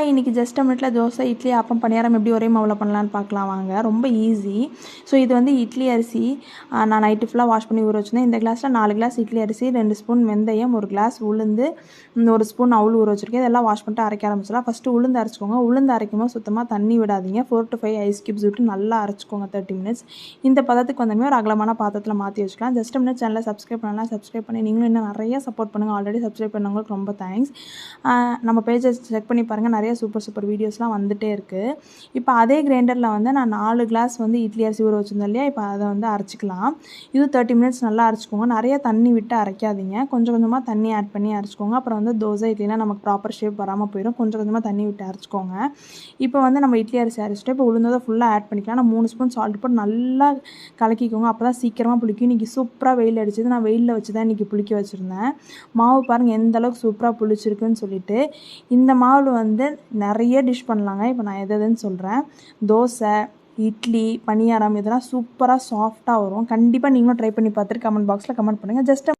இன்றைக்கி ஜஸ்ட் மினிட்ல தோசை, இட்லி, அப்பம், பணியாரம் எப்படி ஒரே மாவில் பண்ணலான்னு பார்க்கலாம் வாங்க. ரொம்ப ஈஸி. ஸோ இது வந்து இட்லி அரிசி நான் நைட்டு ஃபுல்லாக வாஷ் பண்ணி ஊற வச்சுருந்தேன். இந்த கிளாஸில் 4 கிளாஸ் இட்லி அரிசி, 2 ஸ்பூன் வெந்தயம், 1 கிளாஸ் உளுந்து, 1 ஸ்பூன் அவுள் ஊற வச்சுருக்கேன். இதெல்லாம் வாஷ் பண்ணிட்டு அரைக்க ஆரம்பிச்சிடலாம். ஃபஸ்ட்டு உளுந்து அரைச்சிக்கோங்க. உளுந்து அரைக்கும்போது சுத்தமாக தண்ணி விடாதீங்க. 4 to 5 ஐஸ் கியூப்ஸ் விட்டு நல்லா அரைச்சிக்கோங்க 30 மினிட்ஸ். இந்த பதத்துக்கு வந்தமே ஒரு அகலமான பாத்திரத்தில் மாற்றி வச்சுக்கலாம். ஜஸ்ட் மினிட்ஸ் சேனலை சப்ஸ்கிரைப் பண்ணலாம். சப்ஸ்கிரைப் பண்ணி நீங்களும் இன்னும் நிறைய சப்போர்ட் பண்ணுங்கள். ஆல்ரெடி சப்ஸ்கிரைப் பண்ணவங்களுக்கு ரொம்ப தேங்க்ஸ். நம்ம பேஜை செக் பண்ணி பாருங்கள். நிறைய சூப்பர் வீடியோஸ்லாம் வந்துகிட்டே இருக்குது. இப்போ அதே கிரைண்டரில் வந்து நான் 4 கிளாஸ் வந்து இட்லி அரிசி ஊற வச்சுருந்தேன் இல்லையா, இப்போ அதை வந்து அரைச்சிக்கலாம். இது 30 மினிட்ஸ் நல்லா அரைச்சிக்கோங்க. நிறைய தண்ணி விட்டு அரைக்காதீங்க. கொஞ்சம் கொஞ்சமாக தண்ணி ஆட் பண்ணி அரைச்சிக்கோங்க. அப்புறம் வந்து தோசை இட்லிலாம் நமக்கு ப்ராப்பர் ஷேப் வராமல் போயிடும். கொஞ்சம் கொஞ்சமாக தண்ணி விட்டு அரைச்சிக்கோங்க. இப்போ வந்து நம்ம இட்லி அரிசி அரைச்சிட்டு இப்போ உளுந்ததை ஃபுல்லாக ஆட் பண்ணிக்கலாம். நான் 3 ஸ்பூன் சால்ட் போட்டு நல்லா கலக்கிக்கோங்க. அப்போ தான் சீக்கிரமாக புளிக்கும். இன்றைக்கி சூப்பராக வெயில் அடிச்சது. நான் வெயிலில் வச்சு தான் இன்றைக்கி புளிக்க வச்சுருந்தேன். மாவு பாருங்கள் எந்த அளவுக்கு சூப்பராக புளிச்சிருக்குன்னு சொல்லிட்டு. இந்த மாவில் வந்து நிறைய டிஷ் பண்ணலாங்க. இப்போ நான் எதுன்னு சொல்கிறேன். தோசை, இட்லி, பணியாரம் இதெல்லாம் சூப்பராக சாஃப்டாக வரும். கண்டிப்பாக நீங்களும் ட்ரை பண்ணி பார்த்துட்டு கமெண்ட் பாக்ஸில் கமெண்ட் பண்ணுங்கள். ஜஸ்ட்